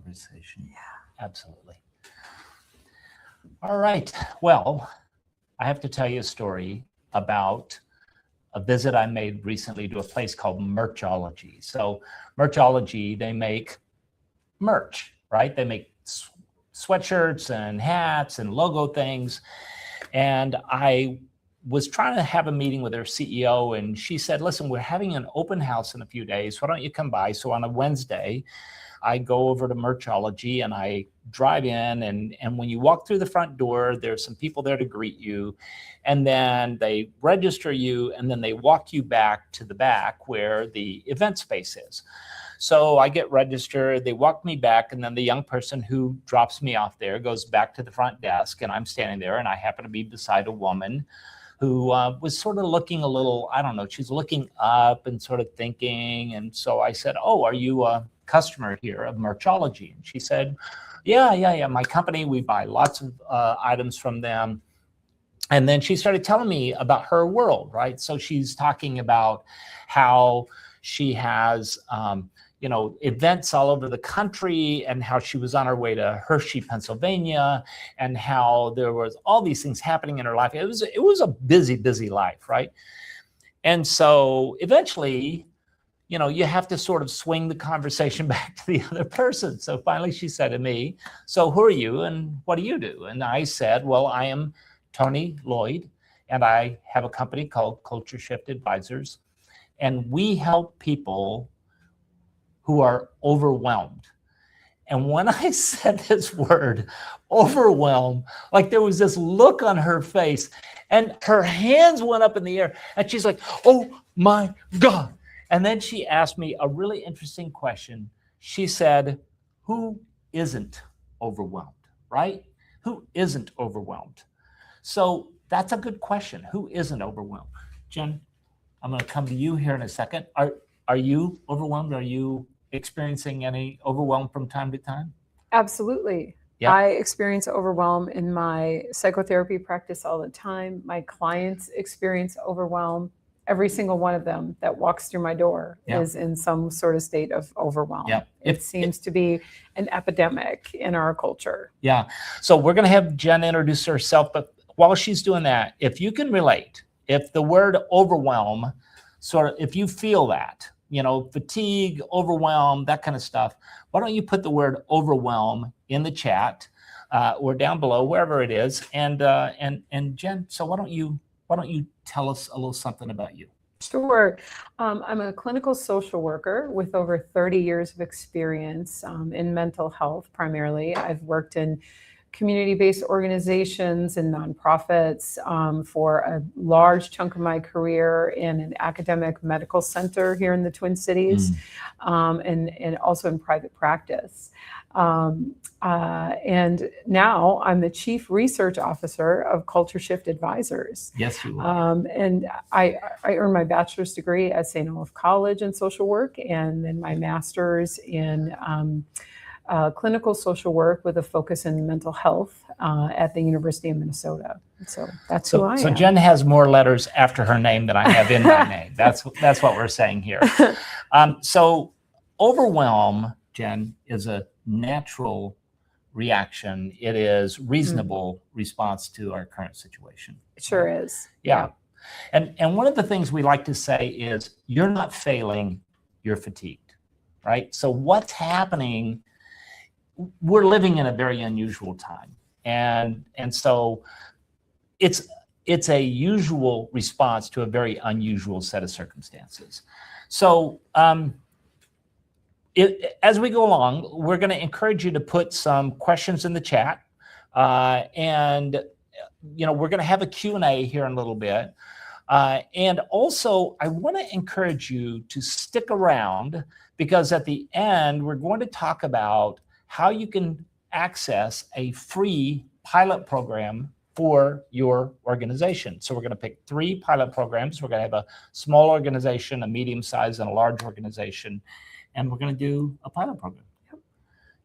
conversation. Yeah, absolutely. All right. Well, I have to tell you a story about a visit I made recently to a place called Merchology. So Merchology, they make merch, right? They make sweatshirts and hats and logo things. And I was trying to have a meeting with their CEO, and she said, listen, we're having an open house in a few days. Why don't you come by? So on a Wednesday, I go over to Merchology and I drive in, and when you walk through the front door, there's some people there to greet you, and then they register you, and then they walk you back to the back where the event space is. So I get registered, they walk me back, and then the young person who drops me off there goes back to the front desk, and I'm standing there, and I happen to be beside a woman who was sort of looking a little, I don't know, she's looking up and sort of thinking. And so I said, oh, are you a customer here of Merchology? And she said, yeah, my company, we buy lots of items from them. And then she started telling me about her world, right? So she's talking about how she has, events all over the country, and how she was on her way to Hershey, Pennsylvania, and how there was all these things happening in her life. It was a busy life, right? And so eventually, you have to sort of swing the conversation back to the other person. So finally she said to me, so who are you and what do you do? And I said, well, I am Tony Lloyd, and I have a company called Culture Shift Advisors, and we help people who are overwhelmed. And when I said this word, overwhelm, like there was this look on her face, and her hands went up in the air, and she's like, oh my God. And then she asked me a really interesting question. She said, who isn't overwhelmed, right? Who isn't overwhelmed? So that's a good question. Who isn't overwhelmed? Jen, I'm going to come to you here in a second. Are you overwhelmed? Are you experiencing any overwhelm from time to time? Absolutely. Yeah. I experience overwhelm in my psychotherapy practice all the time. My clients experience overwhelm. Every single one of them that walks through my door is in some sort of state of overwhelm. Yeah. It seems to be an epidemic in our culture. Yeah. So we're going to have Jen introduce herself, but while she's doing that, if you can relate, if the word overwhelm, if you feel that, fatigue, overwhelm, that kind of stuff, why don't you put the word overwhelm in the chat or down below, wherever it is. And Jen, so why don't you tell us a little something about you? Sure. I'm a clinical social worker with over 30 years of experience in mental health primarily. I've worked in community-based organizations and nonprofits for a large chunk of my career in an academic medical center here in the Twin Cities, and also in private practice. And now I'm the Chief Research Officer of Culture Shift Advisors. Yes, you are. And I earned my bachelor's degree at St. Olaf College in social work, and then my master's in clinical social work with a focus in mental health at the University of Minnesota. So that's who I am. So Jen has more letters after her name than I have in my name. That's what we're saying here. So overwhelm, Jen, is a natural reaction. It is reasonable response to our current situation. It sure is. Yeah. And one of the things we like to say is you're not failing, you're fatigued, right? So what's happening? We're living in a very unusual time. And so it's a usual response to a very unusual set of circumstances. So as we go along, we're going to encourage you to put some questions in the chat. And we're going to have a Q&A here in a little bit. And also, I want to encourage you to stick around, because at the end, we're going to talk about how you can access a free pilot program for your organization. So we're going to pick 3 pilot programs. We're going to have a small organization, a medium size, and a large organization. And we're going to do a pilot program.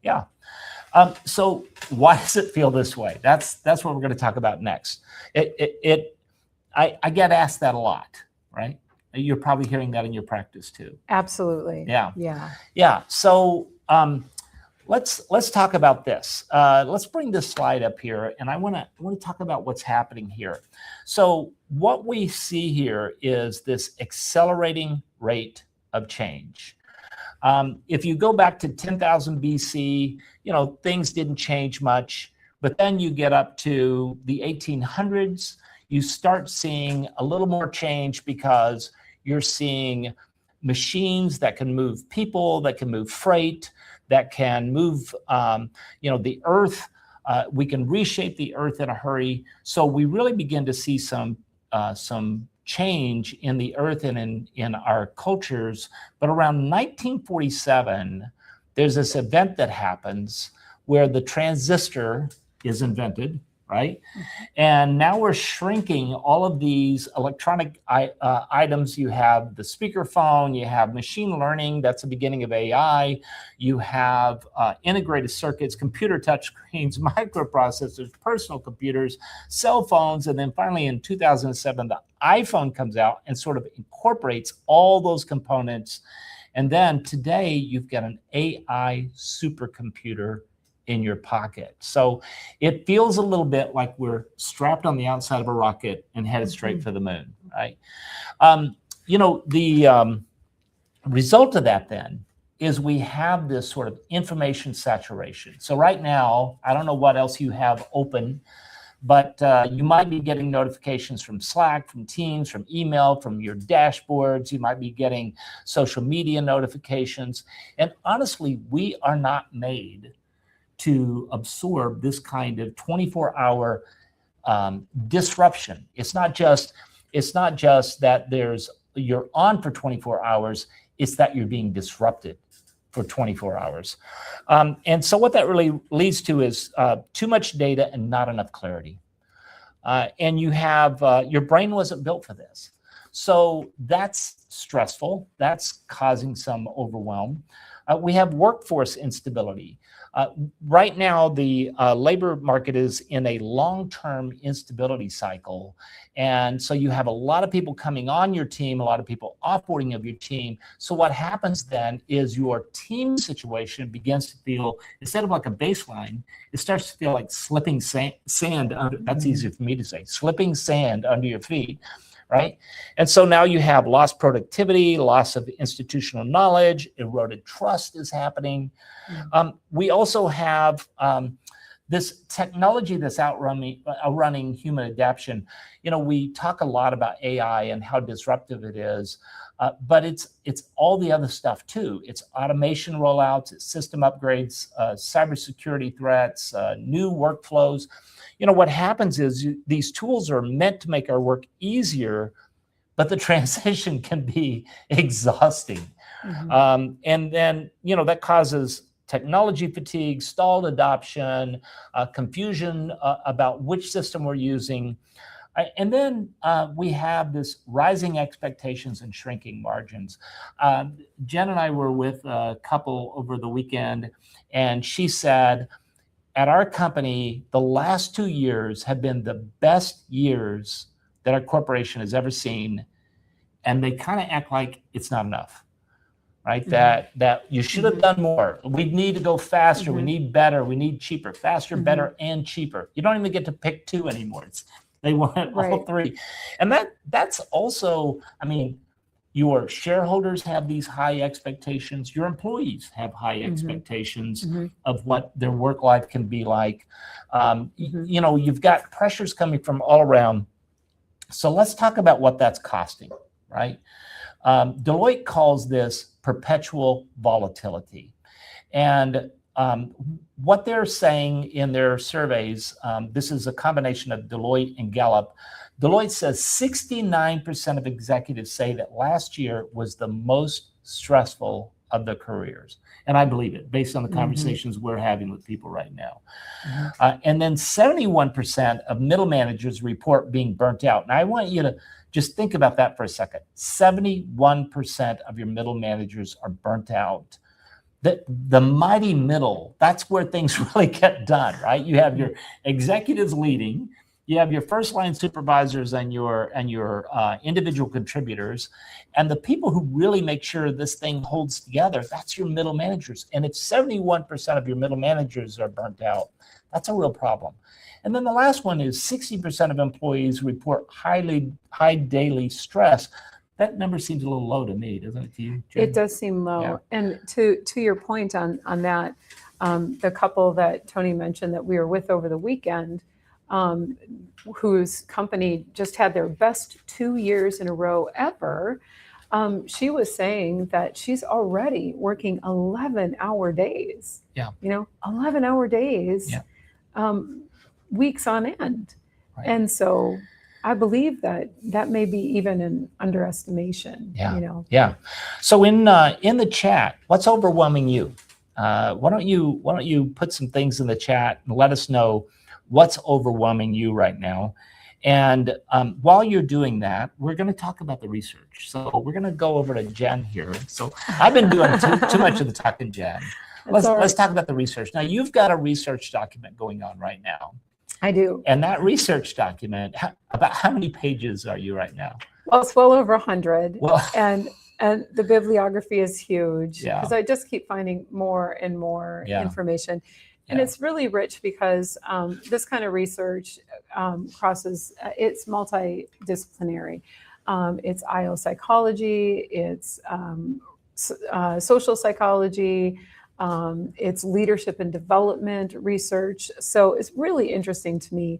Yeah. So why does it feel this way? That's what we're going to talk about next. I get asked that a lot, right? You're probably hearing that in your practice too. Absolutely. Yeah. So let's talk about this. Let's bring this slide up here, and I want to talk about what's happening here. So what we see here is this accelerating rate of change. If you go back to 10,000 BC, things didn't change much, but then you get up to the 1800s, you start seeing a little more change because you're seeing machines that can move people, that can move freight, that can move, the earth. We can reshape the earth in a hurry. So we really begin to see some change in the earth and in our cultures. But around 1947, there's this event that happens where the transistor is invented, right? And now we're shrinking all of these electronic items. You have the speakerphone, you have machine learning, that's the beginning of AI. You have integrated circuits, computer touchscreens, microprocessors, personal computers, cell phones, and then finally in 2007, the iPhone comes out and sort of incorporates all those components. And then today you've got an AI supercomputer in your pocket. So it feels a little bit like we're strapped on the outside of a rocket and headed straight for the moon, right? The result of that then is we have this sort of information saturation. So right now, I don't know what else you have open, but you might be getting notifications from Slack, from Teams, from email, from your dashboards. You might be getting social media notifications. And honestly, we are not made to absorb this kind of 24-hour disruption. It's not just that you're on for 24 hours, it's that you're being disrupted for 24 hours. And so what that really leads to is too much data and not enough clarity. And you have, your brain wasn't built for this. So that's stressful. That's causing some overwhelm. We have workforce instability. Right now, the labor market is in a long-term instability cycle. And so you have a lot of people coming on your team, a lot of people offboarding of your team. So what happens then is your team situation begins to feel, instead of like a baseline, it starts to feel like slipping sand under, that's easier for me to say, slipping sand under your feet. Right? And so now you have lost productivity, loss of institutional knowledge, eroded trust is happening. We also have this technology that's outrunning human adaptation. We talk a lot about AI and how disruptive it is, but it's all the other stuff too. It's automation rollouts, it's system upgrades, cybersecurity threats, new workflows. What happens is these tools are meant to make our work easier, but the transition can be exhausting. And then, that causes technology fatigue, stalled adoption, confusion about which system we're using. And then we have this rising expectations and shrinking margins. Jen and I were with a couple over the weekend, and she said, at our company, the last 2 years have been the best years that our corporation has ever seen. And they kind of act like it's not enough, right? That you should have done more. We need to go faster. We need better. We need cheaper, faster, better, and cheaper. You don't even get to pick two anymore. They want all three. And that's also, your shareholders have these high expectations. Your employees have high expectations of what their work life can be like. You've got pressures coming from all around. So let's talk about what that's costing, right? Deloitte calls this perpetual volatility. And what they're saying in their surveys, this is a combination of Deloitte and Gallup. Deloitte says 69% of executives say that last year was the most stressful of their careers. And I believe it based on the conversations we're having with people right now. And then 71% of middle managers report being burnt out. And I want you to just think about that for a second. 71% of your middle managers are burnt out. The mighty middle, that's where things really get done, right? You have your executives leading, You have your first line supervisors and your individual contributors, and the people who really make sure this thing holds together. That's your middle managers. And if 71% of your middle managers are burnt out, that's a real problem. And then the last one is 60% of employees report high daily stress. That number seems a little low to me, doesn't it to you, Jen? It does seem low. Yeah. And to your point on that, the couple that Tony mentioned that we were with over the weekend, whose company just had their best 2 years in a row ever, she was saying that she's already working 11-hour days. Yeah. 11-hour days, Yeah. Weeks on end. Right. And so I believe that may be even an underestimation. Yeah. Yeah. So in the chat, what's overwhelming you? Why don't you put some things in the chat and let us know what's overwhelming you right now. And while you're doing that, we're going to talk about the research. So we're going to go over to Jen here. So I've been doing too much of the talking, Jen. Let's talk about the research. Now, you've got a research document going on right now. I do. And that research document, about how many pages are you right now? Well, it's well over 100. Well, and the bibliography is huge because Yeah. I just keep finding more and more Yeah. information. And Yeah. it's really rich because this kind of research crosses, it's multidisciplinary. It's IO psychology, it's social psychology, it's leadership and development research. So it's really interesting to me.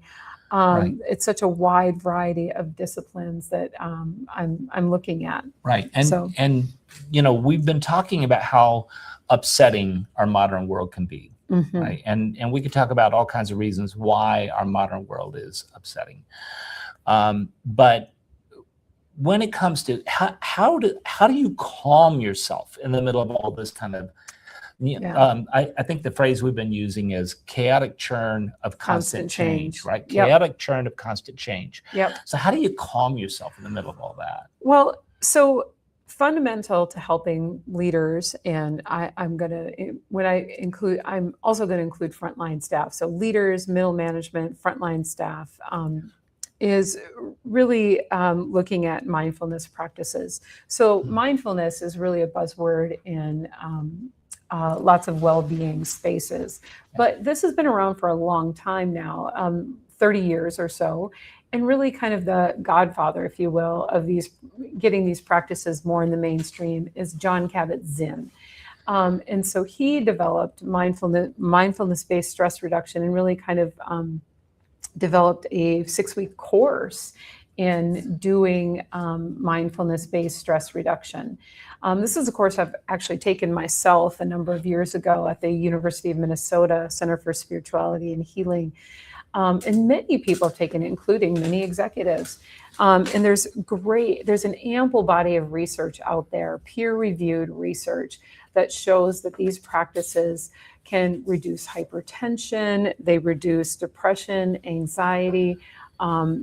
Right. It's such a wide variety of disciplines that I'm looking at. Right. And So- we've been talking about how upsetting our modern world can be. Mhm. Right. And we could talk about all kinds of reasons why our modern world is upsetting. But when it comes to how do you calm yourself in the middle of all this kind of, Yeah. I think the phrase we've been using is chaotic churn of constant change, right? Yep. Chaotic churn of constant change. Yep. So how do you calm yourself in the middle of all that? Well, so fundamental to helping leaders, and I'm also going to include frontline staff. So leaders, middle management, frontline staff, is really looking at mindfulness practices. So mindfulness is really a buzzword in lots of well-being spaces, but this has been around for a long time now, 30 years or so. And really kind of the godfather, if you will, of getting these practices more in the mainstream is Jon Kabat-Zinn. And so he developed mindfulness-based stress reduction and really kind of developed a 6-week course in doing mindfulness-based stress reduction. This is a course I've actually taken myself a number of years ago at the University of Minnesota Center for Spirituality and Healing. And many people have taken it, including many executives. And there's an ample body of research out there, peer-reviewed research that shows that these practices can reduce hypertension, they reduce depression, anxiety,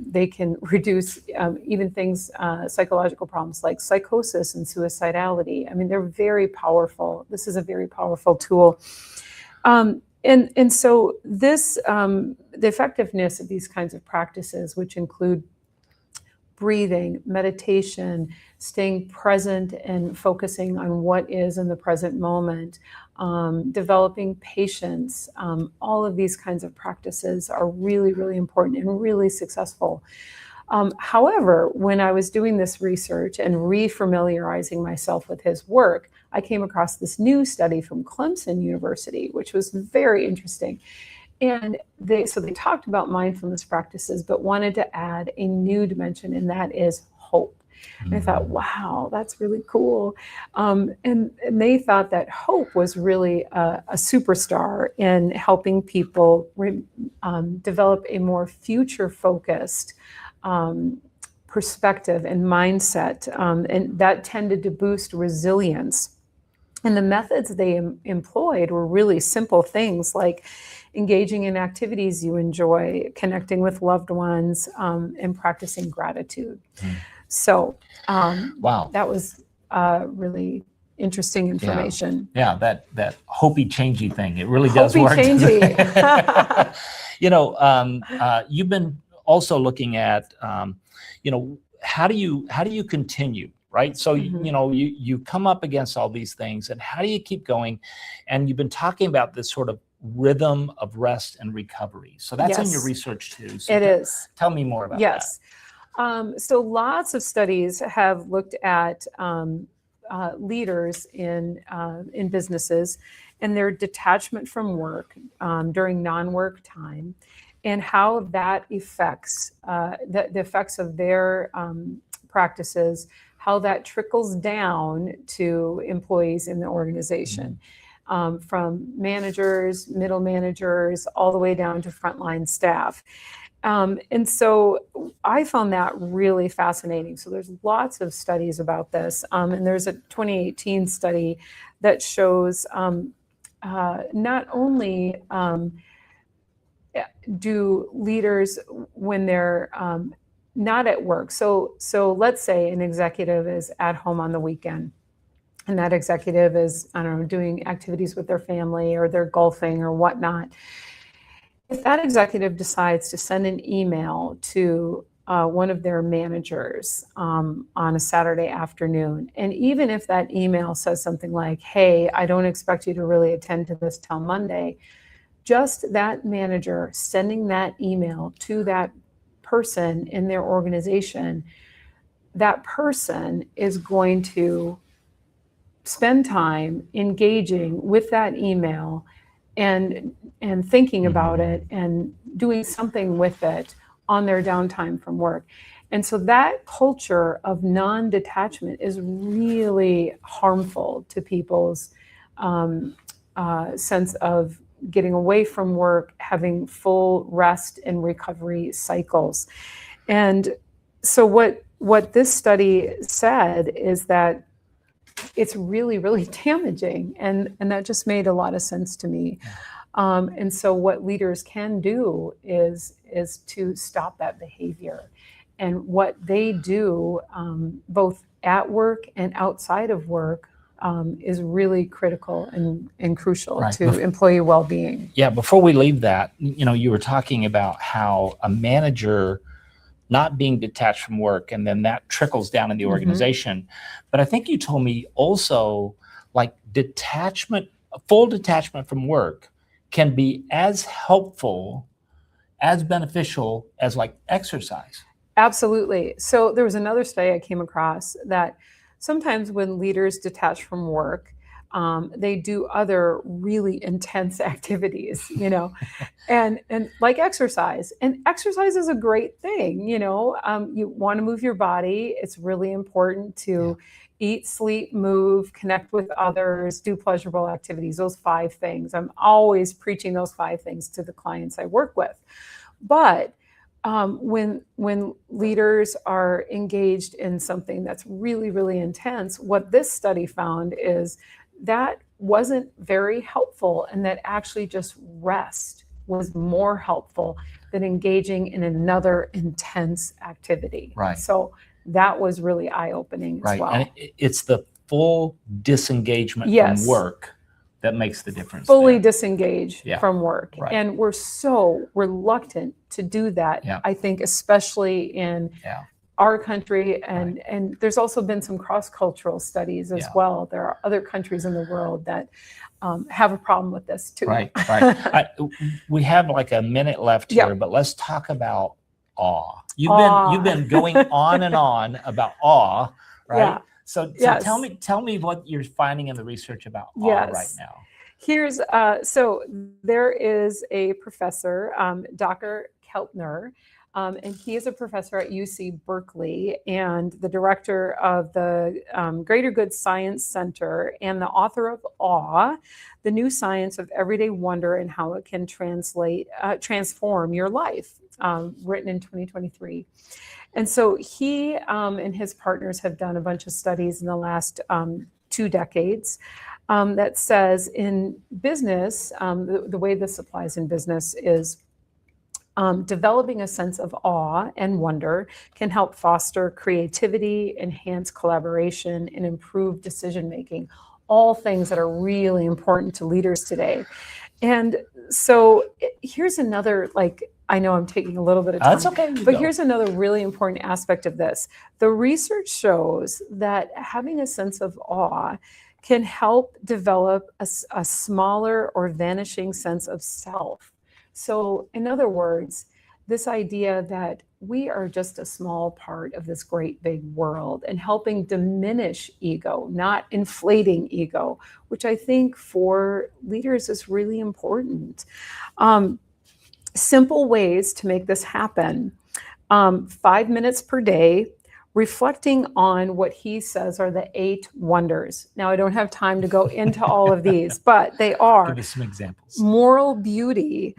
they can reduce even things, psychological problems like psychosis and suicidality. I mean, they're very powerful. This is a very powerful tool. And so this, the effectiveness of these kinds of practices, which include breathing, meditation, staying present and focusing on what is in the present moment, developing patience, all of these kinds of practices are really, really important and really successful. However, when I was doing this research and refamiliarizing myself with his work, I came across this new study from Clemson University, which was very interesting. And they talked about mindfulness practices, but wanted to add a new dimension, and that is hope. And I thought, wow, that's really cool. And they thought that hope was really a superstar in helping people develop a more future-focused perspective and mindset, and that tended to boost resilience. And the methods they employed were really simple things like engaging in activities you enjoy, connecting with loved ones, and practicing gratitude. So Wow. that was really interesting information. Yeah, that hopey changey thing. It really does work. Hopey changey. You've been also looking at, how do you continue, right? So, you come up against all these things, and how do you keep going? And you've been talking about this sort of rhythm of rest and recovery. So that's in your Yes. research too. So It is. Tell me more about Yes. So lots of studies have looked at leaders in businesses and their detachment from work during non-work time, and how that affects the effects of their practices, how that trickles down to employees in the organization, from managers, middle managers, all the way down to frontline staff. And so I found that really fascinating. So there's lots of studies about this. And there's a 2018 study that shows not only do leaders, when they're not at work. So let's say an executive is at home on the weekend, and that executive is, I don't know, doing activities with their family, or they're golfing or whatnot. If that executive decides to send an email to one of their managers on a Saturday afternoon, and even if that email says something like, "Hey, I don't expect you to really attend to this till Monday," just that manager sending that email to that person in their organization, that person is going to spend time engaging with that email and thinking about it and doing something with it on their downtime from work. And so that culture of non-detachment is really harmful to people's sense of getting away from work, having full rest and recovery cycles. And so what this study said is that it's really, really damaging. And that just made a lot of sense to me. And so what leaders can do is to stop that behavior. And what they do, both at work and outside of work, is really critical and crucial to employee well-being. Yeah, before we leave that, you were talking about how a manager not being detached from work, and then that trickles down in the organization. But I think you told me also, like, full detachment from work can be as helpful, as beneficial as like exercise. Absolutely. So there was another study I came across that sometimes when leaders detach from work, they do other really intense activities, and like exercise. And exercise is a great thing, you want to move your body. It's really important to eat, sleep, move, connect with others, do pleasurable activities, those 5 things. I'm always preaching those 5 things to the clients I work with. But when leaders are engaged in something that's really, really intense, what this study found is that wasn't very helpful, and that actually just rest was more helpful than engaging in another intense activity. Right. So that was really eye-opening as well. And it's the full disengagement from work that makes the difference. Fully disengage from work. Right. And we're so reluctant to do that, I think, especially in our country. And there's also been some cross-cultural studies as well. There are other countries in the world that have a problem with this too. Right. We have like a minute left here, but let's talk about awe. You've been going on and on about awe, right? Yeah. So tell me what you're finding in the research about awe right now. Here's so there is a professor, Dr. Keltner, and he is a professor at UC Berkeley and the director of the Greater Good Science Center and the author of Awe, the New Science of Everyday Wonder and How It Can Transform Your Life, written in 2023. And so he and his partners have done a bunch of studies in the last 2 decades that says in business, the way this applies in business is developing a sense of awe and wonder can help foster creativity, enhance collaboration, and improve decision-making, all things that are really important to leaders today. And so here's another I know I'm taking a little bit of time. That's okay. But here's another really important aspect of this. The research shows that having a sense of awe can help develop a smaller or vanishing sense of self. So, in other words, this idea that we are just a small part of this great big world, and helping diminish ego, not inflating ego, which I think for leaders is really important. Simple ways to make this happen. 5 minutes per day, reflecting on what he says are the 8 wonders. Now, I don't have time to go into all of these, but they are Give us some examples. moral beauty,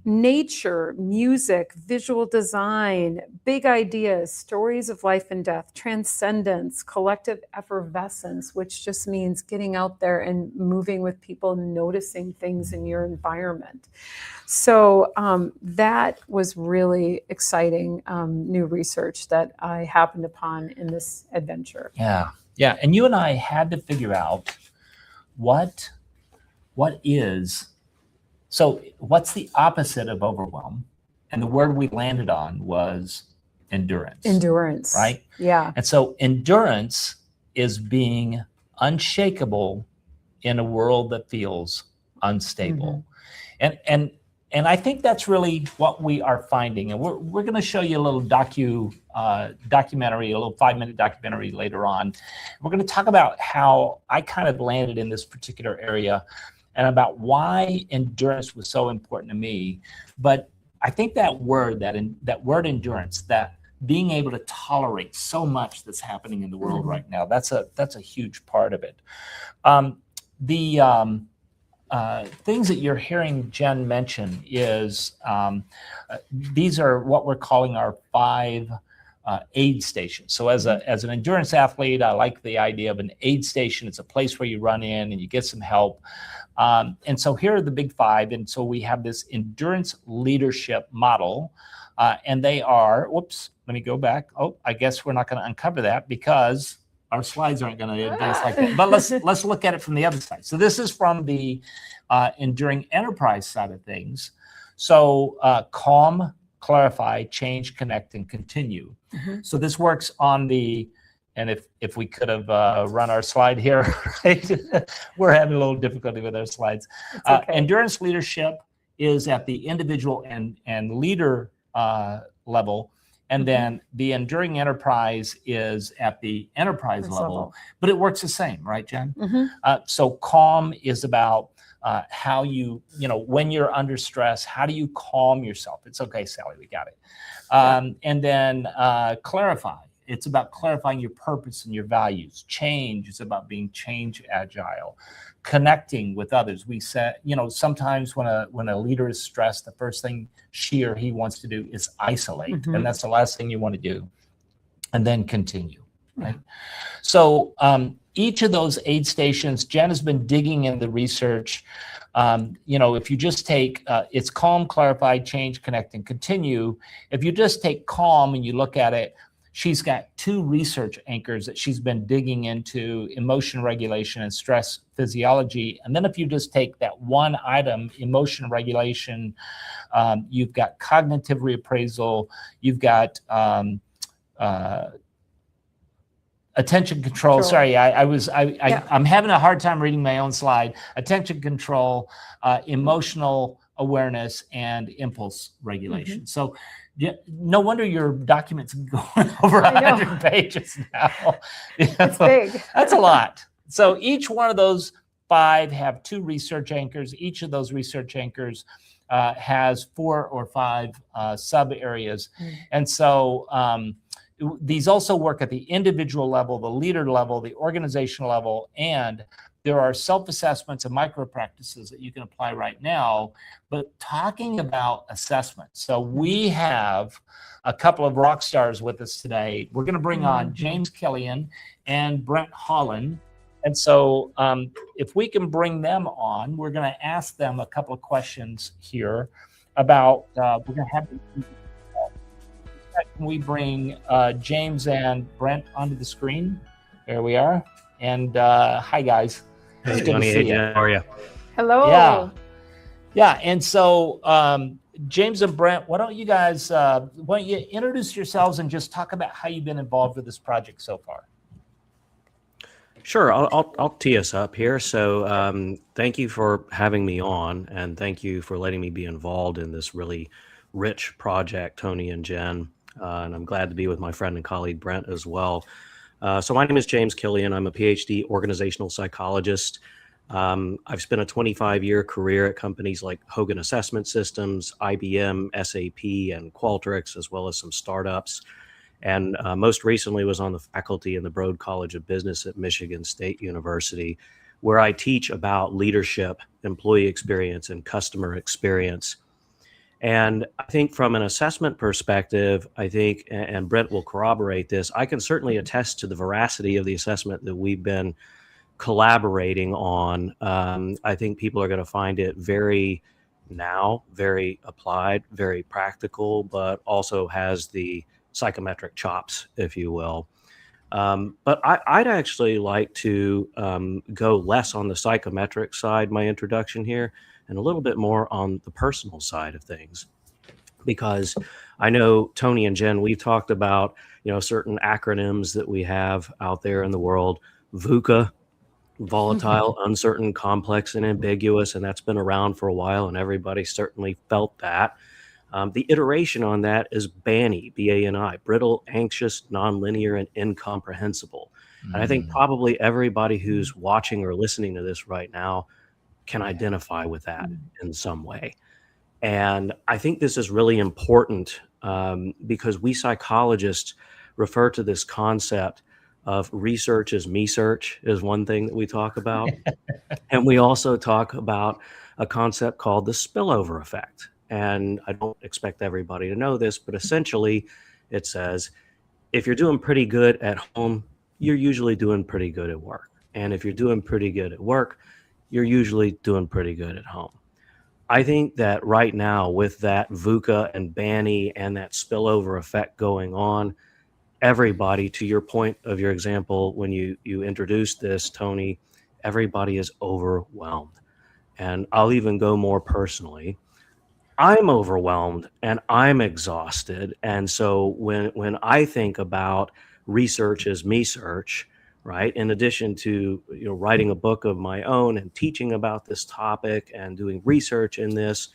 nature, music, visual design, big ideas, stories of life and death, transcendence, collective effervescence, which just means getting out there and moving with people, noticing things in your environment. So that was really exciting new research that I happened upon in this adventure. Yeah. And you and I had to figure out what's the opposite of overwhelm? And the word we landed on was endurance. Endurance. Right? Yeah. And so endurance is being unshakable in a world that feels unstable. Mm-hmm. And I think that's really what we are finding. And we're going to show you a little documentary, a little 5-minute documentary later on. We're going to talk about how I kind of landed in this particular area and about why endurance was so important to me. But I think that word endurance, that being able to tolerate so much that's happening in the world right now, that's a huge part of it. Things that you're hearing Jen mention is these are what we're calling our 5 aid stations. So as an endurance athlete, I like the idea of an aid station. It's a place where you run in and you get some help. And so here are the big 5. And so we have this endurance leadership model. And they are, whoops, let me go back. Oh, I guess we're not going to uncover that because our slides aren't going to advance like that. But let's look at it from the other side. So this is from the enduring enterprise side of things. So calm, clarify, change, connect, and continue. Mm-hmm. So this works on the, and if we could have run our slide here, right? We're having a little difficulty with our slides. Okay. Endurance leadership is at the individual and leader level. And then the enduring enterprise is at the enterprise level, but it works the same, right, Jen? Mm-hmm. So calm is about how when you're under stress, how do you calm yourself? It's okay, Sally, we got it. And then clarify. It's about clarifying your purpose and your values. Change is about being change agile. Connecting with others. We said, sometimes when a leader is stressed, the first thing she or he wants to do is isolate. Mm-hmm. And that's the last thing you want to do. And then continue, right? So each of those aid stations, Jen has been digging in the research. If you just take, it's calm, clarify, change, connect, and continue. If you just take calm and you look at it, she's got 2 research anchors that she's been digging into: emotion regulation and stress physiology. And then if you just take that one item, emotion regulation, you've got cognitive reappraisal, you've got attention control. Sorry, I'm having a hard time reading my own slide. Attention control, emotional awareness, and impulse regulation. Mm-hmm. So no wonder your document's going over 100 pages now. It's big. That's a lot. So each one of those 5 have 2 research anchors. Each of those research anchors has 4 or 5 sub areas. And so these also work at the individual level, the leader level, the organizational level, and there are self-assessments and micro-practices that you can apply right now. But talking about assessment, so we have a couple of rock stars with us today. We're going to bring on James Killian and Brent Holland. And so if we can bring them on, we're going to ask them a couple of questions here about, we're going to have, can we bring James and Brent onto the screen? There we are. And hi, guys. Hey, Tony. Hey, Jen. How are you? Hello. Yeah. And so James and Brent, why don't you guys, why don't you introduce yourselves and just talk about how you've been involved with this project so far? Sure, I'll tee us up here. So thank you for having me on, and thank you for letting me be involved in this really rich project, Tony and Jen. And I'm glad to be with my friend and colleague Brent as well. So my name is James Killian. I'm a PhD organizational psychologist. I've spent a 25-year career at companies like Hogan Assessment Systems, IBM, SAP, and Qualtrics, as well as some startups. And most recently was on the faculty in the Broad College of Business at Michigan State University, where I teach about leadership, employee experience, and customer experience. And I think from an assessment perspective, I think, and Brent will corroborate this, I can certainly attest to the veracity of the assessment that we've been collaborating on. I think people are going to find it very applied, very practical, but also has the psychometric chops, if you will. But I'd actually like to go less on the psychometric side, my introduction here, and a little bit more on the personal side of things. Because I know Tony and Jen, we've talked about, certain acronyms that we have out there in the world, VUCA, volatile, uncertain, complex, and ambiguous, and that's been around for a while, and everybody certainly felt that. The iteration on that is BANI, B-A-N-I, brittle, anxious, nonlinear, and incomprehensible. And I think probably everybody who's watching or listening to this right now can identify with that in some way. And I think this is really important because we psychologists refer to this concept of research as me-search is one thing that we talk about. And we also talk about a concept called the spillover effect. And I don't expect everybody to know this, but essentially it says, if you're doing pretty good at home, you're usually doing pretty good at work. And if you're doing pretty good at work, you're usually doing pretty good at home. I think that right now with that VUCA and BANI and that spillover effect going on, everybody, to your point of your example, when you introduced this, Tony, everybody is overwhelmed. And I'll even go more personally. I'm overwhelmed and I'm exhausted. And so when I think about research as me search, right, in addition to writing a book of my own and teaching about this topic and doing research in this,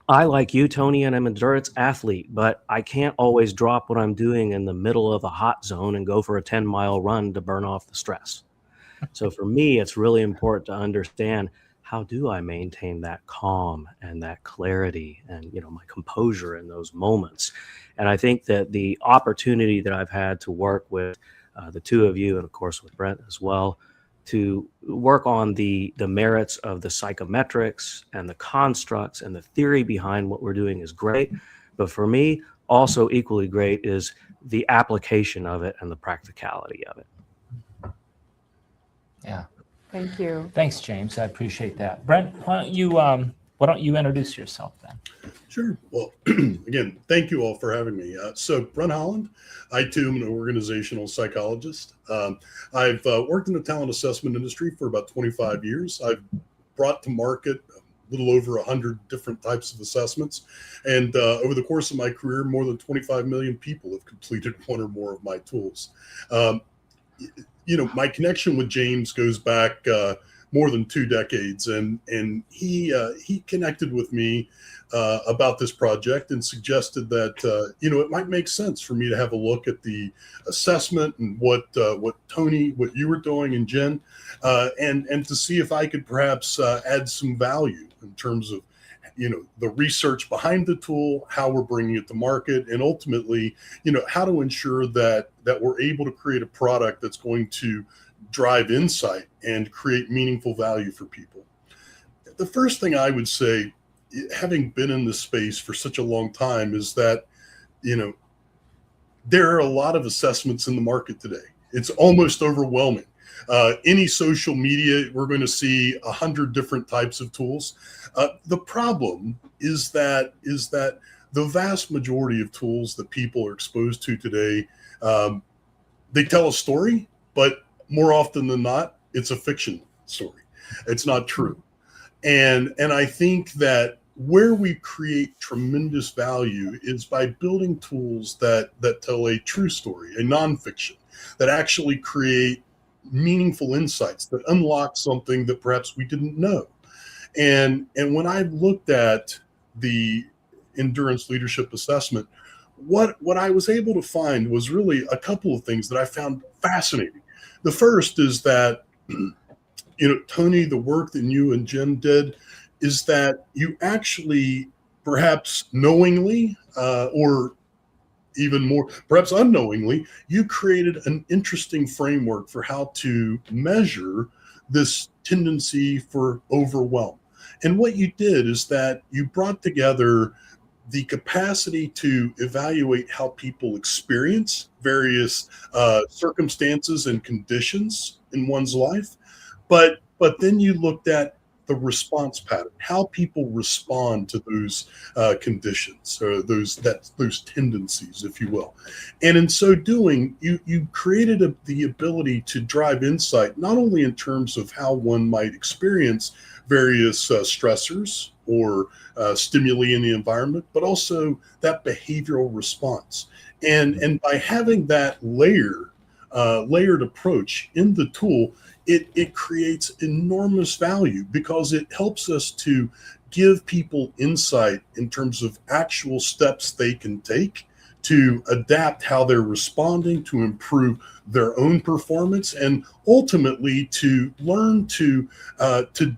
I, like you, Tony, and I'm an endurance athlete, but I can't always drop what I'm doing in the middle of a hot zone and go for a 10-mile run to burn off the stress. So for me, it's really important to understand, how do I maintain that calm and that clarity and, my composure in those moments? And I think that the opportunity that I've had to work with the two of you, and of course with Brent as well, to work on the merits of the psychometrics and the constructs and the theory behind what we're doing is great. But for me, also equally great is the application of it and the practicality of it. Yeah. Thank you. Thanks, James. I appreciate that. Brent, why don't you introduce yourself then? Sure. Well, again, thank you all for having me. So Brent Holland, I too am an organizational psychologist. I've worked in the talent assessment industry for about 25 years. I've brought to market a little over 100 different types of assessments. And over the course of my career, more than 25 million people have completed one or more of my tools. My connection with James goes back more than 2 decades, and he connected with me about this project and suggested that it might make sense for me to have a look at the assessment and what Tony, what you were doing, and Jen, and to see if I could perhaps add some value in terms of the research behind the tool, how we're bringing it to market, and ultimately, how to ensure that we're able to create a product that's going to drive insight and create meaningful value for people. The first thing I would say, having been in this space for such a long time, is that, there are a lot of assessments in the market today. It's almost overwhelming. Any social media, we're going to see 100 different types of tools. The problem is that the vast majority of tools that people are exposed to today, they tell a story, but more often than not, it's a fiction story. It's not true. And I think that where we create tremendous value is by building tools that tell a true story, a nonfiction, that actually create meaningful insights, that unlock something that perhaps we didn't know. And when I looked at the endurance leadership assessment, what I was able to find was really a couple of things that I found fascinating. The first is that, Tony, the work that you and Jen did is that you actually, perhaps knowingly, or even more, perhaps unknowingly, you created an interesting framework for how to measure this tendency for overwhelm. And what you did is that you brought together the capacity to evaluate how people experience various circumstances and conditions in one's life, but then you looked at the response pattern, how people respond to those conditions, or those tendencies, if you will. And in so doing, you created the ability to drive insight, not only in terms of how one might experience various stressors or stimuli in the environment, but also that behavioral response. And by having that layered approach in the tool, it creates enormous value, because it helps us to give people insight in terms of actual steps they can take to adapt how they're responding, to improve their own performance, and ultimately to learn to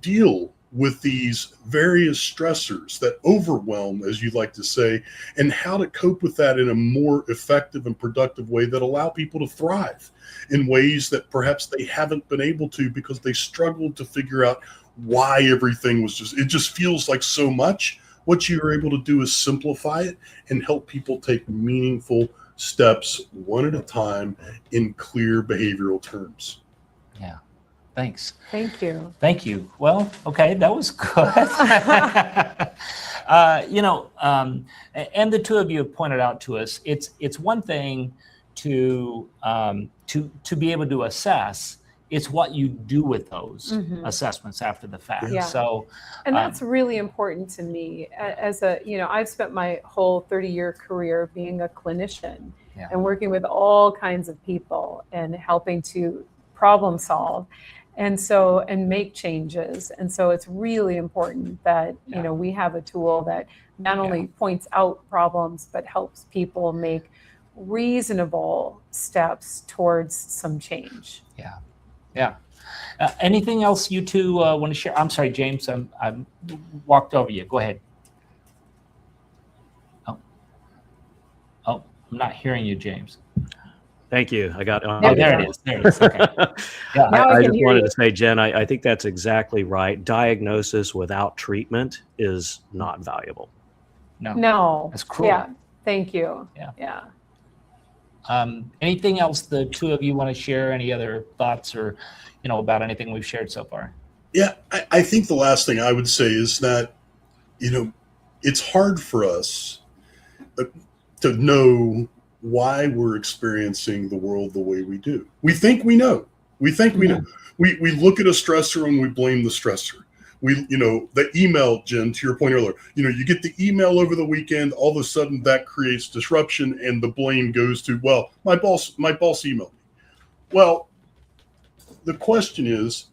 deal with these various stressors that overwhelm, as you like to say, and how to cope with that in a more effective and productive way that allow people to thrive in ways that perhaps they haven't been able to, because they struggled to figure out why everything was it just feels like so much. What you're able to do is simplify it and help people take meaningful steps one at a time in clear behavioral terms. Yeah. Thanks. Thank you. Thank you. Well, okay, that was good. And the two of you have pointed out to us, it's one thing to be able to assess. It's what you do with those assessments after the fact. Yeah. So, and that's really important to me. As I've spent my whole 30-year career being a clinician and working with all kinds of people and helping to problem solve. And make changes. And so it's really important that, we have a tool that not only points out problems, but helps people make reasonable steps towards some change. Yeah. Anything else you two want to share? I'm sorry, James, I walked over you. Go ahead. Oh, I'm not hearing you, James. Thank you. I got. Oh, there it is. There it is. Okay. Yeah. I just wanted to say, Jen, I think that's exactly right. Diagnosis without treatment is not valuable. No. That's cruel. Yeah. Thank you. Yeah. Anything else the two of you want to share? Any other thoughts or, about anything we've shared so far? Yeah, I think the last thing I would say is that, it's hard for us to know why we're experiencing the world the way we do. We think we know. We look at a stressor and we blame the stressor. The email, Jen, to your point earlier, you get the email over the weekend, all of a sudden that creates disruption and the blame goes to, well, my boss emailed me. Well, the question is,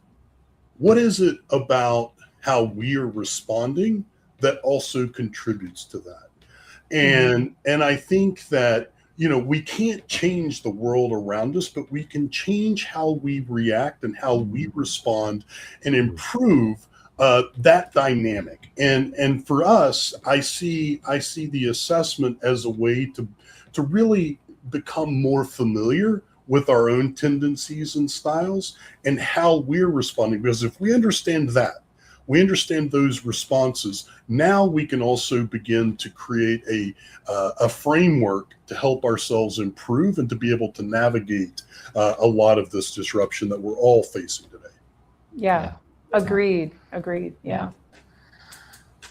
what is it about how we are responding that also contributes to that? And I think that, we can't change the world around us, but we can change how we react and how we respond and improve that dynamic. And for us, I see the assessment as a way to really become more familiar with our own tendencies and styles and how we're responding. Because if we understand that, we understand those responses, now we can also begin to create a framework to help ourselves improve and to be able to navigate a lot of this disruption that we're all facing today. Yeah. Agreed. Yeah.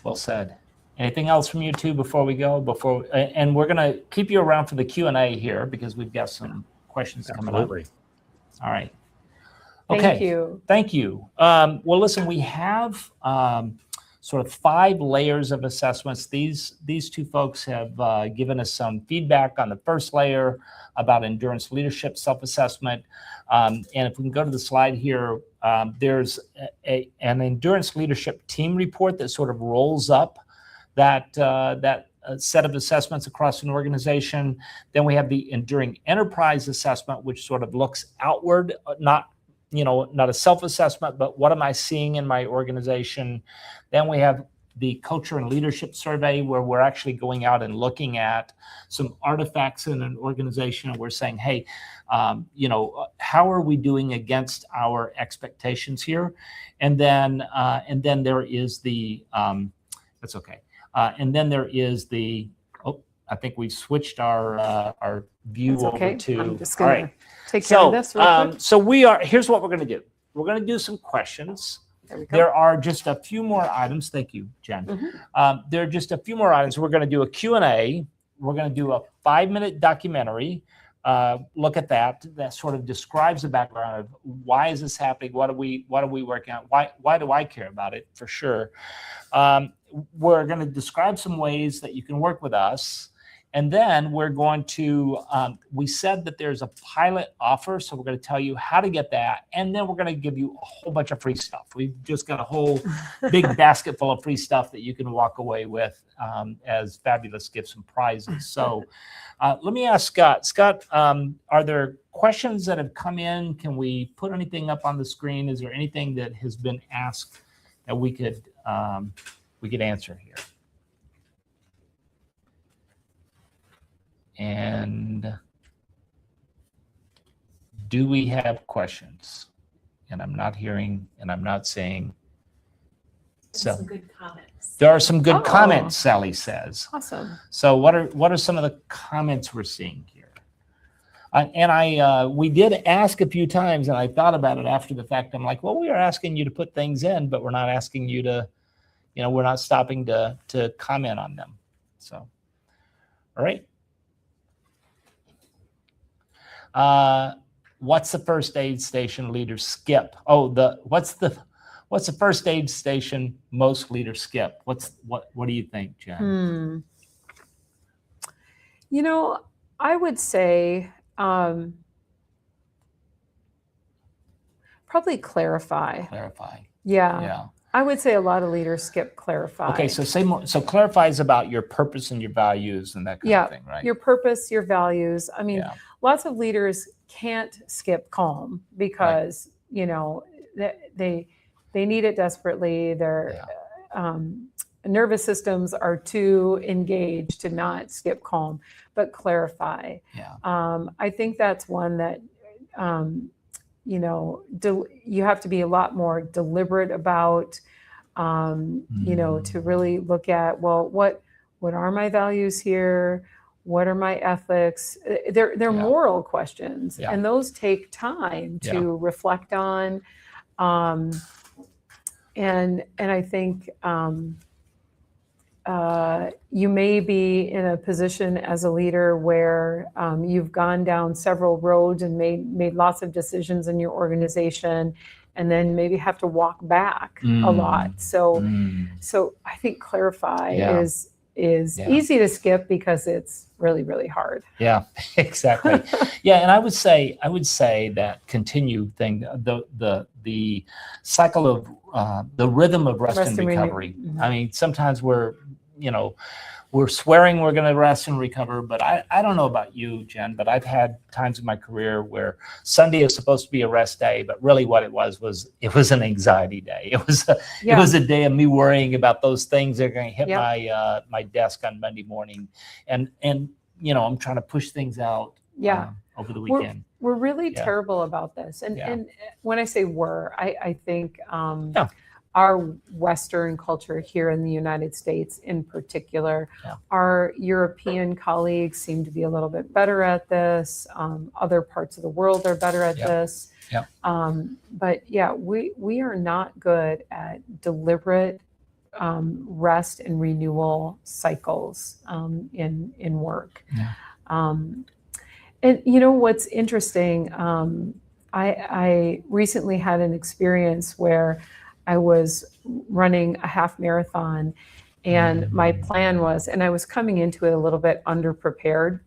Well said. Anything else from you two before we go? And we're going to keep you around for the Q&A here because we've got some questions coming up. All right. Okay. Thank you. Thank you. Well, listen, we have sort of 5 layers of assessments. These two folks have given us some feedback on the first layer about endurance leadership self-assessment. And if we can go to the slide here, there's an endurance leadership team report that sort of rolls up that set of assessments across an organization. Then we have the enduring enterprise assessment, which sort of looks outward, not a self-assessment, but what am I seeing in my organization? Then we have the culture and leadership survey, where we're actually going out and looking at some artifacts in an organization, and we're saying, hey, how are we doing against our expectations here? And then there is the that's okay. And then there is the, I think we've switched our view over to. I'm just going to take care of this real quick. So here's what we're going to do. We're going to do some questions. There we go. There are just a few more items. Thank you, Jen. There are just a few more items. We're going to do a Q&A. We're going to do a 5-minute documentary. Look at that. That sort of describes the background of why is this happening? What are we working on? Why do I care about it? For sure. We're going to describe some ways that you can work with us. And then we're going to, we said that there's a pilot offer. So we're going to tell you how to get that. And then we're going to give you a whole bunch of free stuff. We've just got a whole big basket full of free stuff that you can walk away with as fabulous gifts and prizes. So let me ask Scott. Scott, are there questions that have come in? Can we put anything up on the screen? Is there anything that has been asked that we could answer here? And do we have questions? And I'm not hearing, and I'm not saying. So Some good comments. there are some good comments, Sally says. Awesome. So what are some of the comments we're seeing here? We did ask a few times, and I thought about it after the fact. I'm like, well, we are asking you to put things in, but we're not asking you to, we're not stopping to comment on them. So, all right. What's the first aid station leaders skip? What's the first aid station most leaders skip? What do you think, Jen? I would say probably clarify. Clarify. Yeah. I would say a lot of leaders skip clarify. Okay, so say more. So clarify is about your purpose and your values and that kind of thing, right? Your purpose, your values. I mean, lots of leaders can't skip calm because they need it desperately. Their nervous systems are too engaged to not skip calm, but clarify. I think that's one that you have to be a lot more deliberate about, to really look at, well, what are my values here? What are my ethics? They're moral questions, and those take time to reflect on. And I think you may be in a position as a leader where you've gone down several roads and made lots of decisions in your organization, and then maybe have to walk back a lot. So I think clarify is easy to skip because it's really, really hard. Yeah, exactly. And I would say that continue thing, the cycle of the rhythm of rest and recovery. I mean, sometimes we're swearing we're going to rest and recover, but I don't know about you, Jen, but I've had times in my career where Sunday is supposed to be a rest day, but really what it was an anxiety day. It was a day of me worrying about those things that are going to hit my desk on Monday morning, and I'm trying to push things out over the weekend. We're really terrible about this, and when I say I think our Western culture here in the United States in particular, our European colleagues seem to be a little bit better at this. Other parts of the world are better at this. But we are not good at deliberate rest and renewal cycles in work. And what's interesting, I recently had an experience where I was running a half marathon, and my plan was, and I was coming into it a little bit underprepared.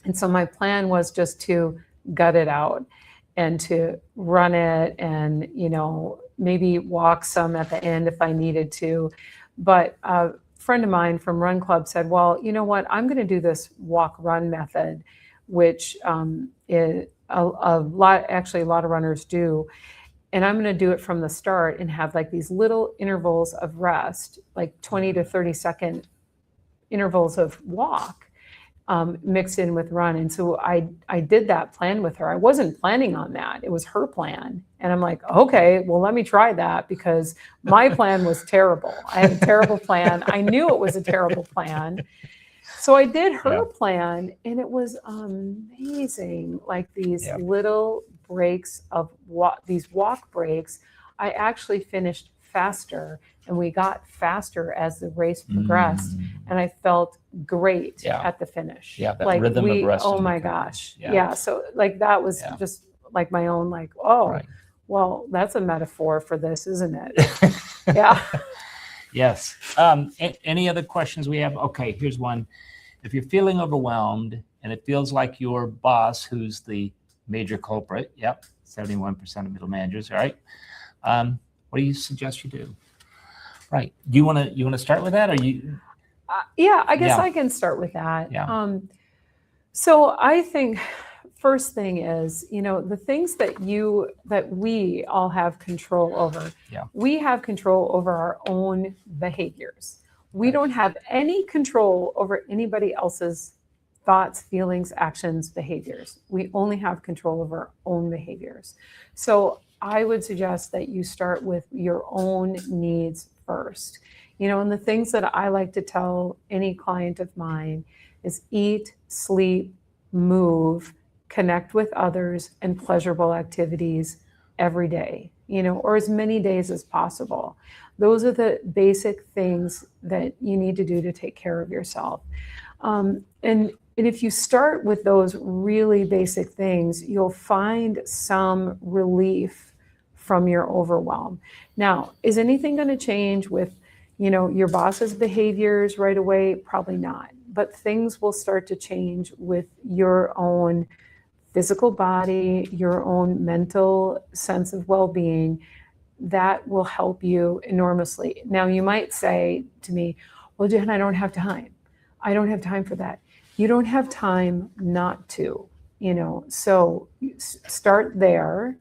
And so my plan was just to gut it out and to run it and, maybe walk some at the end if I needed to. But a friend of mine from Run Club said, well, you know what, I'm going to do this walk run method, which is a lot of runners do. And I'm going to do it from the start and have like these little intervals of rest, like 20 to 30 second intervals of walk mixed in with run. And so I did that plan with her. I wasn't planning on that. It was her plan. And I'm like, okay, well, let me try that, because my plan was terrible. I had a terrible plan. I knew it was a terrible plan. So I did her plan, and it was amazing. Like these little breaks of these walk breaks, I actually finished faster, and we got faster as the race progressed, and I felt great at the finish. Yeah, that like rhythm of rest. Oh my gosh. Yeah. So like that was just like my own, like, oh, Right. well, that's a metaphor for this, isn't it? Yeah. Yes. Any other questions we have? Okay, here's one. If you're feeling overwhelmed and it feels like your boss, who's the major culprit, 71% of middle managers, all right? What do you suggest you do? Right. Do you want to start with that, or you? Yeah, I guess I can start with that. Yeah. So I think first thing is, the things that we all have control over. Yeah. We have control over our own behaviors. We don't have any control over anybody else's thoughts, feelings, actions, behaviors. We only have control over our own behaviors. So I would suggest that you start with your own needs first. And the things that I like to tell any client of mine is eat, sleep, move, connect with others, and pleasurable activities every day, or as many days as possible. Those are the basic things that you need to do to take care of yourself. And if you start with those really basic things, you'll find some relief from your overwhelm. Now, is anything going to change with, your boss's behaviors right away? Probably not. But things will start to change with your own physical body, your own mental sense of well-being. That will help you enormously. Now, you might say to me, well, Jen, I don't have time. I don't have time for that. You don't have time not to, so start there.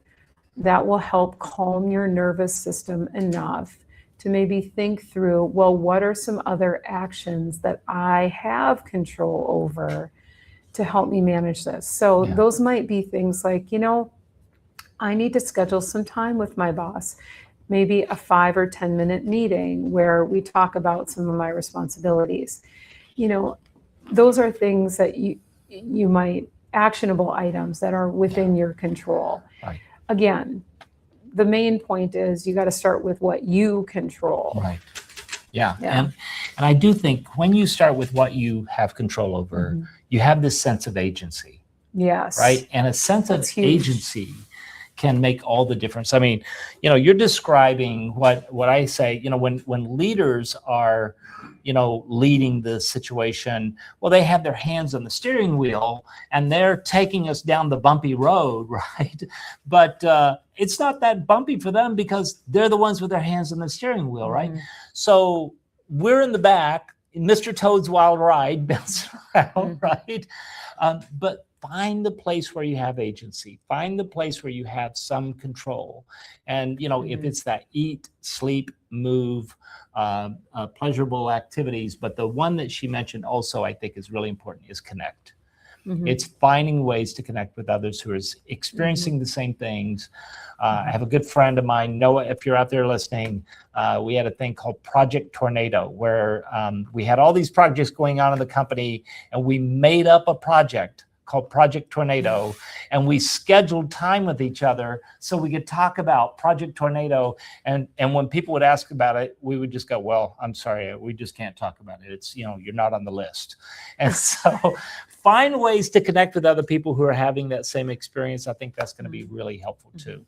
That will help calm your nervous system enough to maybe think through, well, what are some other actions that I have control over to help me manage this? So those might be things like, I need to schedule some time with my boss, maybe a 5 or 10 minute meeting where we talk about some of my responsibilities. Those are things that you might, actionable items that are within your control. Right. Again, the main point is you got to start with what you control. Right. Yeah. And I do think when you start with what you have control over, you have this sense of agency. Yes. Right. And a sense That's of huge. agency can make all the difference. I mean, you're describing what I say, when leaders are, leading the situation, well, they have their hands on the steering wheel and they're taking us down the bumpy road, right? But it's not that bumpy for them because they're the ones with their hands on the steering wheel, right? So we're in the back, Mr. Toad's Wild Ride, bouncing around, right? But find the place where you have agency. Find the place where you have some control. And, if it's that eat, sleep, move, pleasurable activities. But the one that she mentioned also, I think is really important, is connect. It's finding ways to connect with others who are experiencing the same things. I have a good friend of mine, Noah, if you're out there listening, we had a thing called Project Tornado, where we had all these projects going on in the company, and we made up a project called Project Tornado, and we scheduled time with each other so we could talk about Project Tornado. And when people would ask about it, we would just go, well, I'm sorry, we just can't talk about it. It's, you're not on the list. And so find ways to connect with other people who are having that same experience. I think that's going to be really helpful too.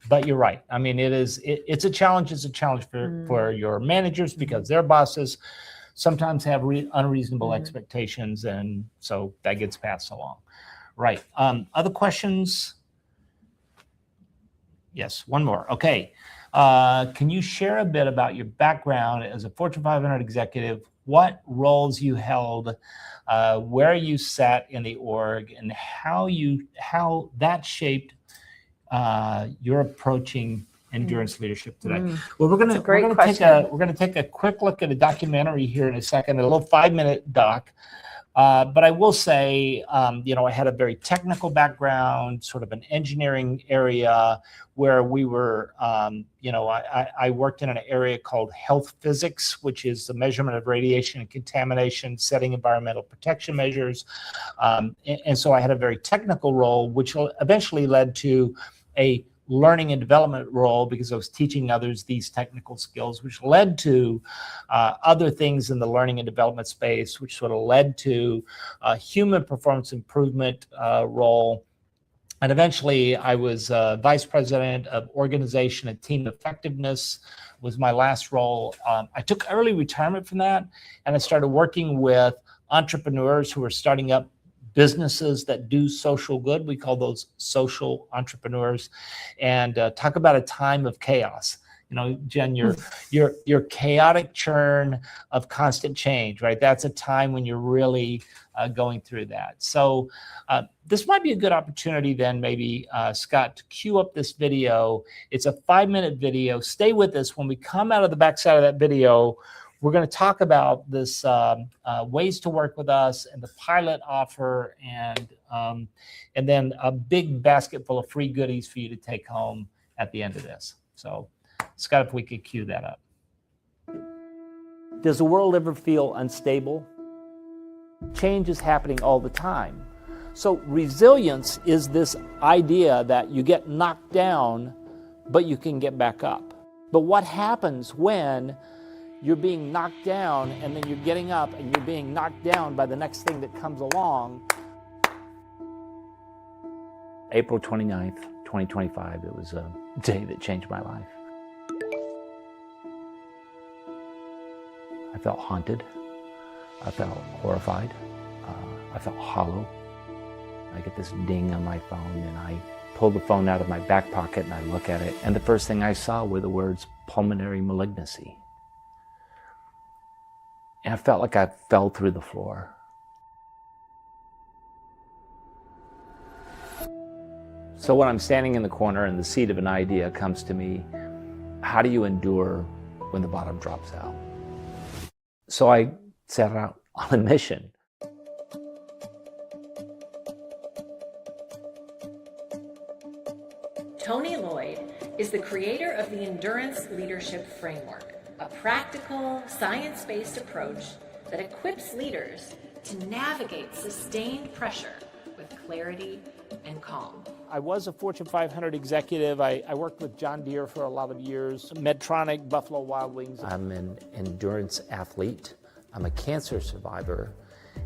But you're right. I mean, it's a challenge. It's a challenge for your managers because their bosses sometimes have unreasonable expectations, and so that gets passed along. Right. Other questions? Yes, one more. Okay. Can you share a bit about your background as a Fortune 500 executive, what roles you held, where you sat in the org, and how that shaped your approaching endurance leadership today? Well, we're gonna take a quick look at a documentary here in a second, a little 5-minute doc. But I will say, I had a very technical background, sort of an engineering area where we were, I worked in an area called health physics, which is the measurement of radiation and contamination, setting environmental protection measures. And so I had a very technical role, which eventually led to a learning and development role because I was teaching others these technical skills, which led to other things in the learning and development space, which sort of led to a human performance improvement role. And eventually I was vice president of organization and team effectiveness was my last role. I took early retirement from that, and I started working with entrepreneurs who were starting up businesses that do social good. We call those social entrepreneurs. And talk about a time of chaos. Jen, your chaotic churn of constant change, right? That's a time when you're really going through that. So this might be a good opportunity then, maybe, Scott, to cue up this video. It's a 5-minute video. Stay with us. When we come out of the backside of that video, we're going to talk about this ways to work with us and the pilot offer, and then a big basket full of free goodies for you to take home at the end of this. So, Scott, if we could cue that up. Does the world ever feel unstable? Change is happening all the time. So resilience is this idea that you get knocked down, but you can get back up. But what happens when you're being knocked down and then you're getting up and you're being knocked down by the next thing that comes along? April 29th, 2025, it was a day that changed my life. I felt haunted. I felt horrified. I felt hollow. I get this ding on my phone, and I pull the phone out of my back pocket and I look at it, and the first thing I saw were the words pulmonary malignancy. And I felt like I fell through the floor. So when I'm standing in the corner and the seed of an idea comes to me, how do you endure when the bottom drops out? So I set out on a mission. Tony Lloyd is the creator of the Endurance Leadership Framework, a practical, science-based approach that equips leaders to navigate sustained pressure with clarity and calm. I was a Fortune 500 executive. I worked with John Deere for a lot of years, Medtronic, Buffalo Wild Wings. I'm an endurance athlete. I'm a cancer survivor.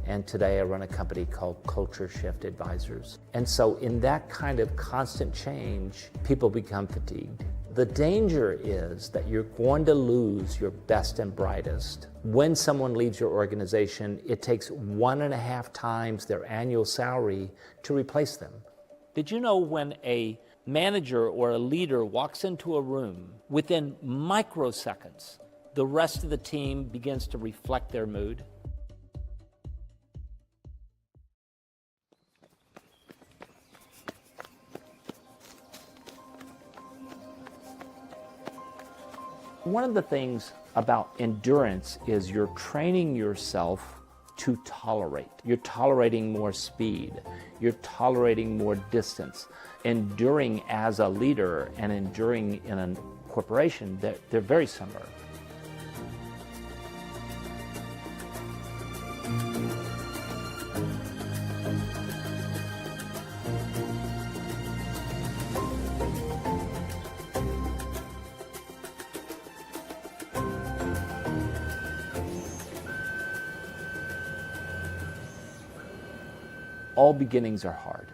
And today I run a company called Culture Shift Advisors. And so in that kind of constant change, people become fatigued. The danger is that you're going to lose your best and brightest. When someone leaves your organization, it takes 1.5 times their annual salary to replace them. Did you know when a manager or a leader walks into a room, within microseconds, the rest of the team begins to reflect their mood? One of the things about endurance is you're training yourself to tolerate. You're tolerating more speed. You're tolerating more distance. Enduring as a leader and enduring in a corporation, they're very similar. All beginnings are hard.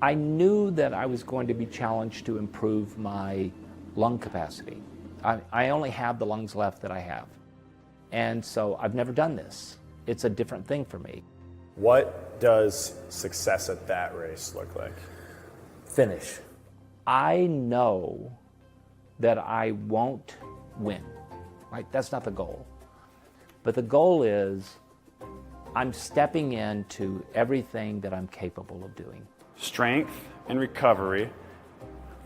I knew that I was going to be challenged to improve my lung capacity. I only have the lungs left that I have. And so I've never done this. It's a different thing for me. What does success at that race look like? Finish. I know that I won't win. Right? That's not the goal. But the goal is I'm stepping into everything that I'm capable of doing. Strength and recovery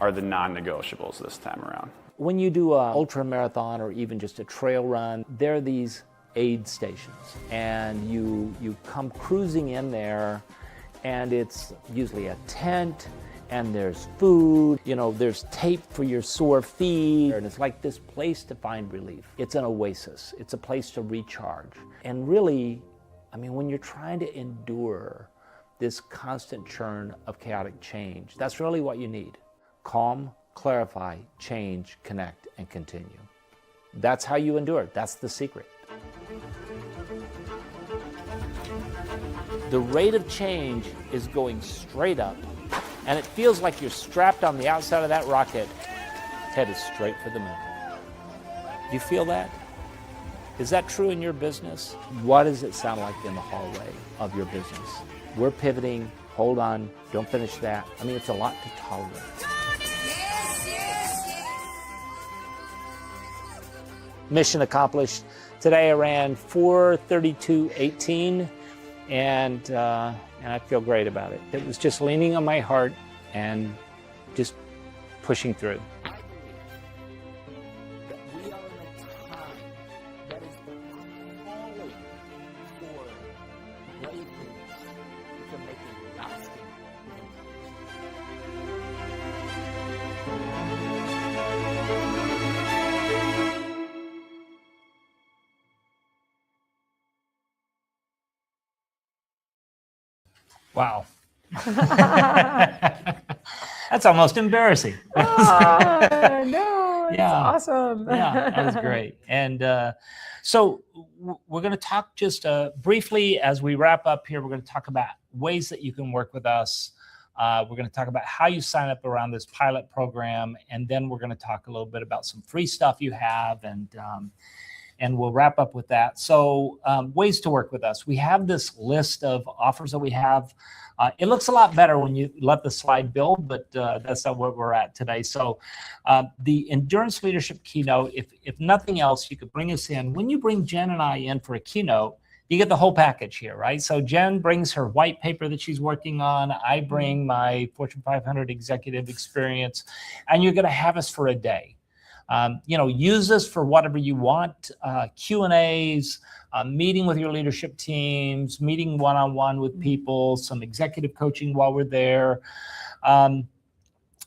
are the non-negotiables this time around. When you do an ultra marathon or even just a trail run, there are these aid stations, and you come cruising in there, and it's usually a tent, and there's food, there's tape for your sore feet, and it's like this place to find relief. It's an oasis. It's a place to recharge. And really, when you're trying to endure this constant churn of chaotic change, that's really what you need. Calm, clarify, change, connect, and continue. That's how you endure. That's the secret. The rate of change is going straight up, and it feels like you're strapped on the outside of that rocket, headed straight for the moon. Do you feel that? Is that true in your business? What does it sound like in the hallway of your business? We're pivoting. Hold on. Don't finish that. It's a lot to tolerate. Mission accomplished. Today I ran 4:32:18, and I feel great about it. It was just leaning on my heart and just pushing through. I believe that we are in a time that is calling for breakthroughs to make a lasting impact. Wow. That's almost embarrassing. No, it's awesome. Yeah, that was great. And so we're going to talk just briefly as we wrap up here. We're going to talk about ways that you can work with us. We're going to talk about how you sign up around this pilot program. And then we're going to talk a little bit about some free stuff you have, and we'll wrap up with that. So ways to work with us. We have this list of offers that we have. It looks a lot better when you let the slide build, but that's not where we're at today. So the Endurance Leadership Keynote, if nothing else, you could bring us in. When you bring Jen and I in for a keynote, you get the whole package here, right? So Jen brings her white paper that she's working on. I bring my Fortune 500 executive experience, and you're going to have us for a day. Use this for whatever you want, Q&As, meeting with your leadership teams, meeting one-on-one with people, some executive coaching while we're there.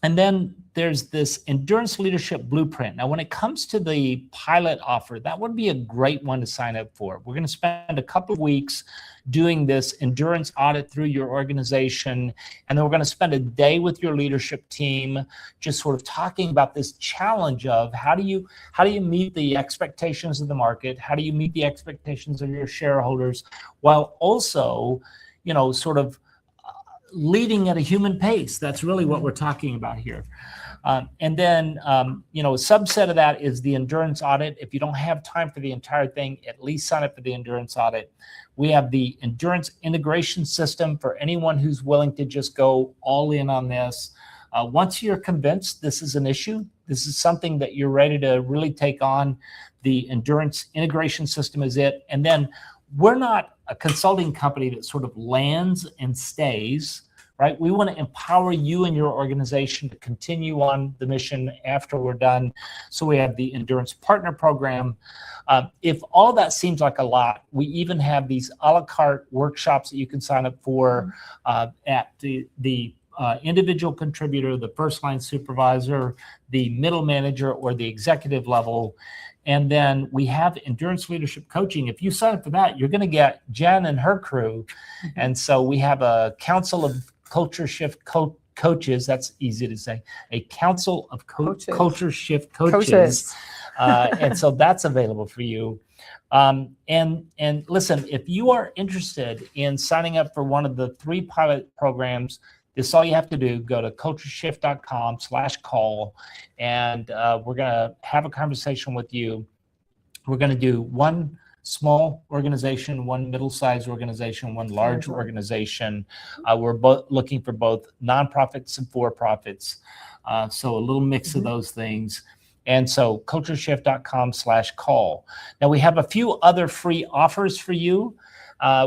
And then there's this Endurance Leadership Blueprint. Now, when it comes to the pilot offer, that would be a great one to sign up for. We're going to spend a couple of weeks doing this endurance audit through your organization. And then we're going to spend a day with your leadership team, just sort of talking about this challenge of how do you meet the expectations of the market? How do you meet the expectations of your shareholders while also, sort of leading at a human pace? That's really what we're talking about here. And then, a subset of that is the endurance audit. If you don't have time for the entire thing, at least sign up for the endurance audit. We have the endurance integration system for anyone who's willing to just go all in on this. Once you're convinced this is an issue, this is something that you're ready to really take on, the endurance integration system is it. And then we're not a consulting company that sort of lands and stays. Right? We want to empower you and your organization to continue on the mission after we're done. So we have the Endurance Partner Program. If all that seems like a lot, we even have these a la carte workshops that you can sign up for at the individual contributor, the first line supervisor, the middle manager, or the executive level. And then we have endurance leadership coaching. If you sign up for that, you're going to get Jen and her crew. And so we have a council of culture shift coaches. That's easy to say. A council of culture shift coaches. And so that's available for you. And listen, if you are interested in signing up for one of the 3 pilot programs, This is all you have to do. Go to cultureshift.com/call, and we're going to have a conversation with you. We're going to do one small organization, one middle-sized organization, one large organization. We're both looking for both nonprofits and for-profits. So a little mix of those things. And so cultureshift.com/call. Now we have a few other free offers for you.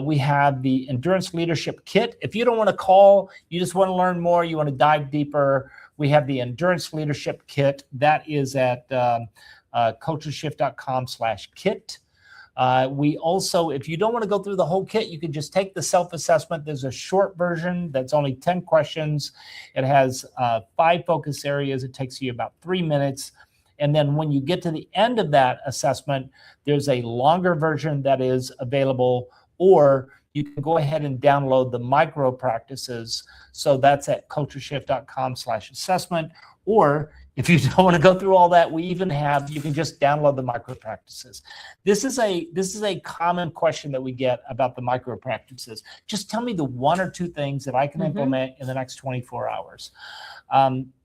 We have the Endurance Leadership Kit. If you don't want to call, you just want to learn more, you want to dive deeper, we have the Endurance Leadership Kit. That is at cultureshift.com/kit. We also, if you don't want to go through the whole kit, you can just take the self-assessment. There's a short version that's only 10 questions. It has 5 focus areas. It takes you about 3 minutes. And then when you get to the end of that assessment, there's a longer version that is available, or you can go ahead and download the micro practices. So that's at cultureshift.com/assessment. Or if you don't want to go through all that, we even have, you can just download the micro practices. This is a common question that we get about the micro practices. Just tell me the 1 or 2 things that I can implement in the next 24 hours.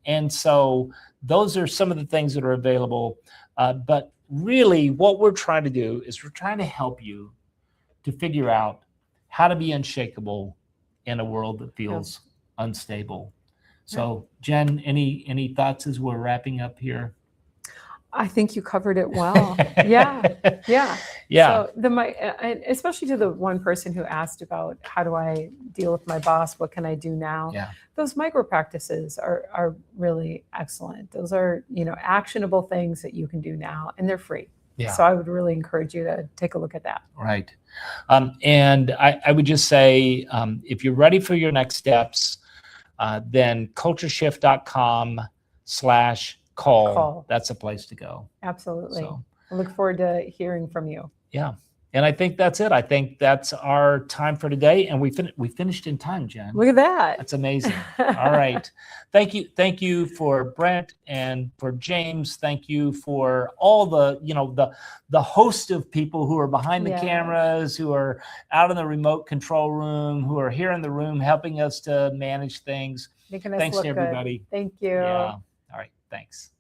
And so those are some of the things that are available. But really what we're trying to do is we're trying to help you to figure out how to be unshakable in a world that feels unstable. So Jen, any thoughts as we're wrapping up here? I think you covered it well. Yeah. So especially to the one person who asked about how do I deal with my boss? What can I do now? Yeah. Those micro practices are really excellent. Those are, actionable things that you can do now, and they're free. Yeah. So I would really encourage you to take a look at that. Right. And I would just say, if you're ready for your next steps, then cultureshift.com/call. That's a place to go. Absolutely. So, I look forward to hearing from you. yeah. And I think that's it. I think that's our time for today. And we finished in time, Jen. Look at that. That's amazing. All right. Thank you for Brent and for James. Thank you for all the host of people who are behind the cameras, who are out in the remote control room, who are here in the room helping us to manage things. Making us Thanks look to everybody. good. Thank you. Yeah. All right. Thanks.